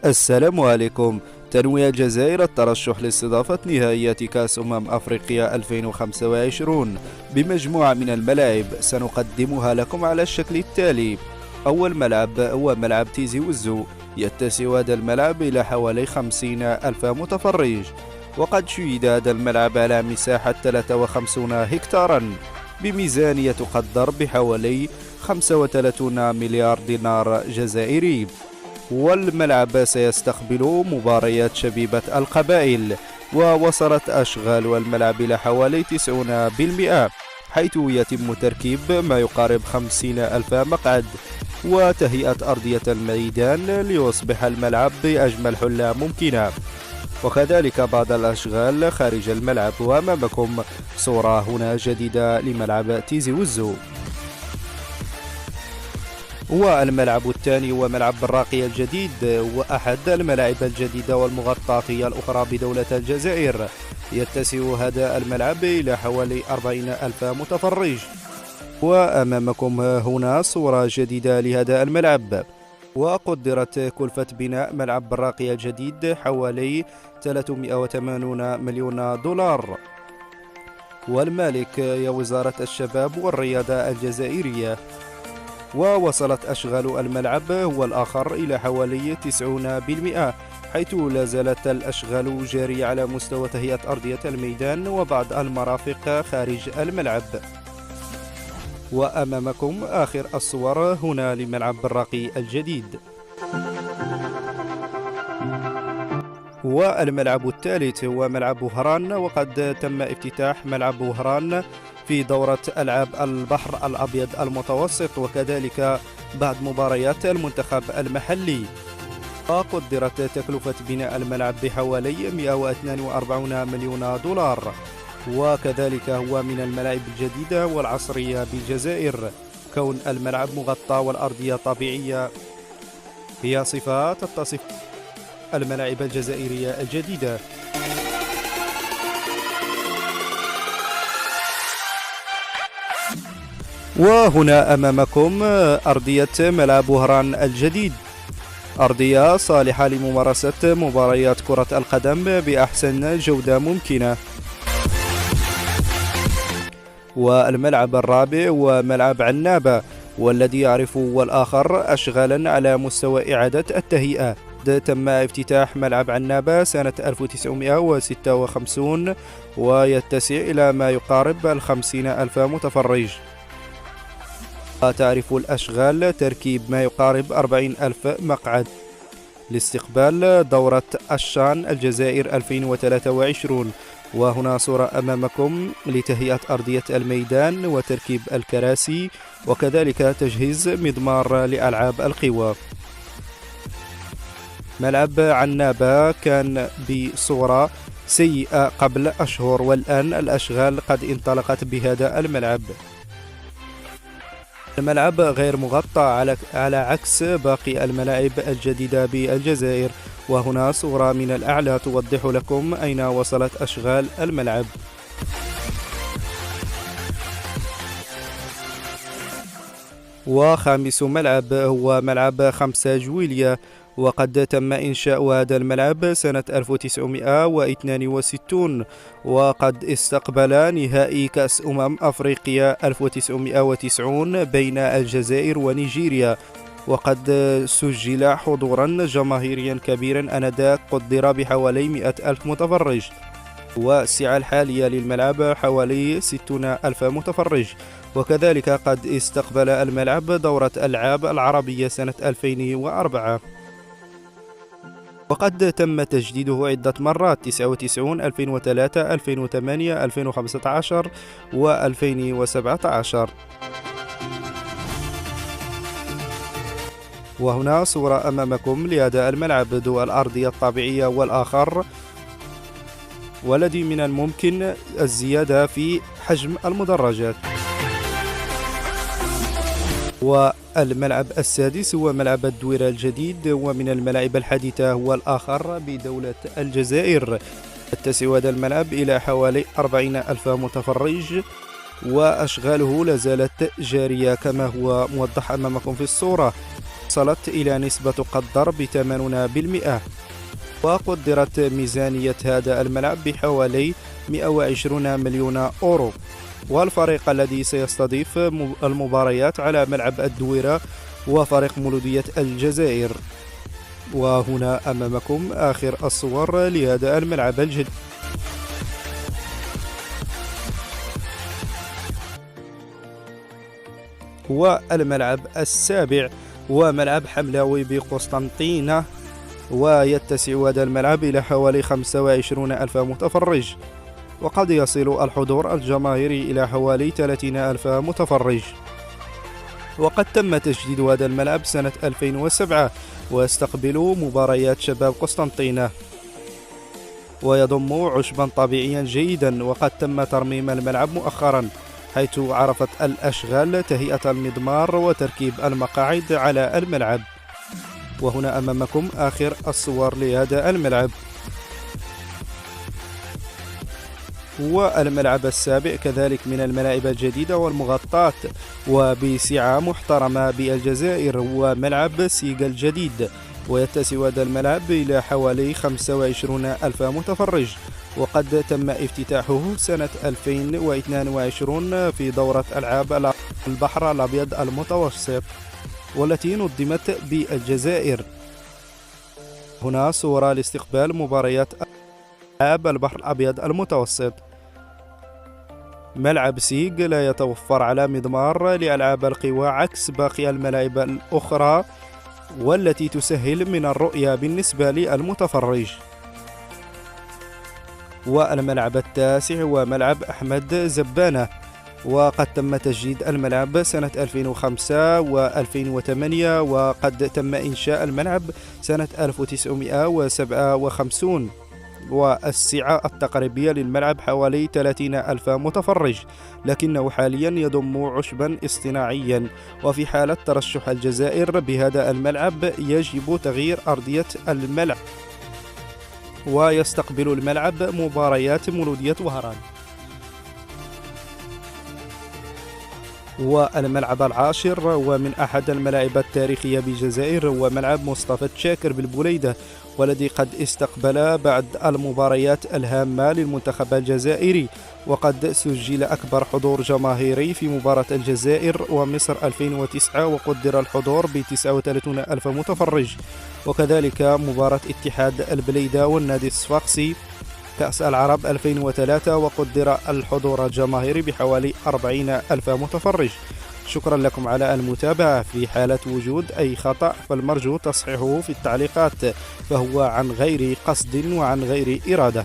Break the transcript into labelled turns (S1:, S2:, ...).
S1: السلام عليكم. تنوي الجزائر الترشح لاستضافة نهائيات كأس أفريقيا 2025 بمجموعة من الملاعب سنقدمها لكم على الشكل التالي. أول ملعب هو ملعب تيزي وزو، يتسع هذا الملعب إلى حوالي 50 ألف متفرج، وقد شيد هذا الملعب على مساحة 53 هكتارا بميزانية تقدر بحوالي 35 مليار دينار جزائري. والملعب سيستقبل مباريات شبيبة القبائل، ووصلت أشغال الملعب إلى حوالي 90%، حيث يتم تركيب ما يقارب 50 ألف مقعد وتهيئة أرضية الميدان ليصبح الملعب بأجمل حلة ممكنة، وكذلك بعض الأشغال خارج الملعب. وأمامكم صورة هنا جديدة لملعب تيزي وزو. والملعب الثاني هو ملعب براقي الجديد، وأحد الملاعب الجديدة والمغطاة الأخرى بدولة الجزائر. يتسع هذا الملعب إلى حوالي 40 ألف متفرج. وأمامكم هنا صورة جديدة لهذا الملعب، وقدرت كلفة بناء ملعب براقي الجديد حوالي 380 مليون دولار. والمالك هي وزارة الشباب والرياضة الجزائرية. ووصلت أشغال الملعب هو الآخر إلى حوالي 90%، حيث لا زالت الأشغال جارية على مستوى تهيئة أرضية الميدان وبعض المرافق خارج الملعب. وأمامكم آخر الصور هنا لملعب براقي الجديد. والملعب الثالث هو ملعب وهران، وقد تم افتتاح ملعب وهران في دورة ألعاب البحر الأبيض المتوسط، وكذلك بعد مباريات المنتخب المحلي. وقدرت تكلفة بناء الملعب بحوالي 142 مليون دولار، وكذلك هو من الملاعب الجديدة والعصرية بالجزائر، كون الملعب مغطى والأرضية طبيعية هي صفات تتصف الملاعب الجزائرية الجديدة. وهنا أمامكم أرضية ملعب وهران الجديد، أرضية صالحة لممارسة مباريات كرة القدم بأحسن جودة ممكنة. والملعب الرابع هو ملعب عنابة، والذي يعرف والآخر أشغالا على مستوى إعادة التهيئة. تم افتتاح ملعب عنابة سنة 1956، ويتسع إلى ما يقارب 50 ألف متفرج. تعرف الأشغال تركيب ما يقارب 40 ألف مقعد لاستقبال دورة الشان الجزائر 2023. وهنا صورة أمامكم لتهيئة أرضية الميدان وتركيب الكراسي، وكذلك تجهيز مضمار لألعاب القوى. ملعب عنابة كان بصورة سيئة قبل أشهر، والآن الأشغال قد انطلقت بهذا الملعب. الملعب غير مغطى على عكس باقي الملاعب الجديدة بالجزائر. وهنا صورة من الأعلى توضح لكم أين وصلت أشغال الملعب. وخامس ملعب هو ملعب 5 جويلية، وقد تم إنشاء هذا الملعب سنة 1962، وقد استقبل نهائي كأس أفريقيا 1990 بين الجزائر ونيجيريا، وقد سجل حضورا جماهيريا كبيرا آنذاك قدر بحوالي 100 ألف متفرج. والسعة الحالية للملعب حوالي 60 ألف متفرج. وكذلك قد استقبل الملعب دورة ألعاب العربية سنة 2004، وقد تم تجديده عدة مرات: 99، 2003، 2008، 2015 و2017. وهنا صورة أمامكم لهذا الملعب ذو الأرضية الطبيعية والآخر، والذي من الممكن الزيادة في حجم المدرجات. والملعب السادس هو ملعب الدويرة الجديد، ومن الملاعب الحديثة هو الآخر بدولة الجزائر. يتسع هذا الملعب إلى حوالي 40 ألف متفرج، وأشغاله لازالت جارية كما هو موضح أمامكم في الصورة. وصلت إلى نسبة تقدر ب80%. وقدرت ميزانية هذا الملعب بحوالي 120 مليون أورو. والفريق الذي سيستضيف المباريات على ملعب الدويرة هو فريق مولودية الجزائر. وهنا أمامكم آخر الصور لهذا الملعب الجديد. والملعب السابع هو ملعب حملاوي بقسطنطينة، ويتسع هذا الملعب إلى حوالي 25 ألف متفرج، وقد يصل الحضور الجماهيري إلى حوالي 30 ألف متفرج. وقد تم تجديد هذا الملعب سنة 2007 ويستقبل مباريات شباب قسطنطينة، ويضم عشبا طبيعيا جيدا. وقد تم ترميم الملعب مؤخرا، حيث عرفت الأشغال تهيئة المضمار وتركيب المقاعد على الملعب. وهنا أمامكم آخر الصور لهذا الملعب. والملعب السابع كذلك من الملاعب الجديدة والمغطاة وبسعة محترمة بالجزائر هو ملعب سيغا الجديد، ويتسع هذا الملعب إلى حوالي 25 ألف متفرج، وقد تم افتتاحه سنة 2022 في دورة ألعاب البحر الأبيض المتوسط والتي نظمت بالجزائر. هنا صورة لاستقبال مباريات ألعاب البحر الأبيض المتوسط. ملعب سيغ لا يتوفر على مضمار لألعاب القوى عكس باقي الملاعب الأخرى، والتي تسهل من الرؤية بالنسبة للمتفرج. والملعب التاسع هو ملعب أحمد زبانة، وقد تم تجديد الملعب سنة 2005 و2008، وقد تم إنشاء الملعب سنة 1957. والسعة التقريبية للملعب حوالي 30 ألف متفرج، لكنه حاليا يضم عشبا اصطناعيا. وفي حالة ترشح الجزائر بهذا الملعب يجب تغيير أرضية الملعب، ويستقبل الملعب مباريات مولودية وهران. والملعب العاشر ومن أحد الملاعب التاريخية بالجزائر هو ملعب مصطفى تشاكر بالبوليدة، والذي قد استقبل بعض المباريات الهامة للمنتخب الجزائري. وقد سجل أكبر حضور جماهيري في مباراة الجزائر ومصر 2009، وقدر الحضور ب39 ألف متفرج، وكذلك مباراة اتحاد البليدة والنادي الصفاقسي كأس العرب 2003، وقدر الحضور الجماهيري بحوالي 40 ألف متفرج. شكرا لكم على المتابعة. في حالة وجود أي خطأ فالمرجو تصحيحه في التعليقات، فهو عن غير قصد وعن غير إرادة.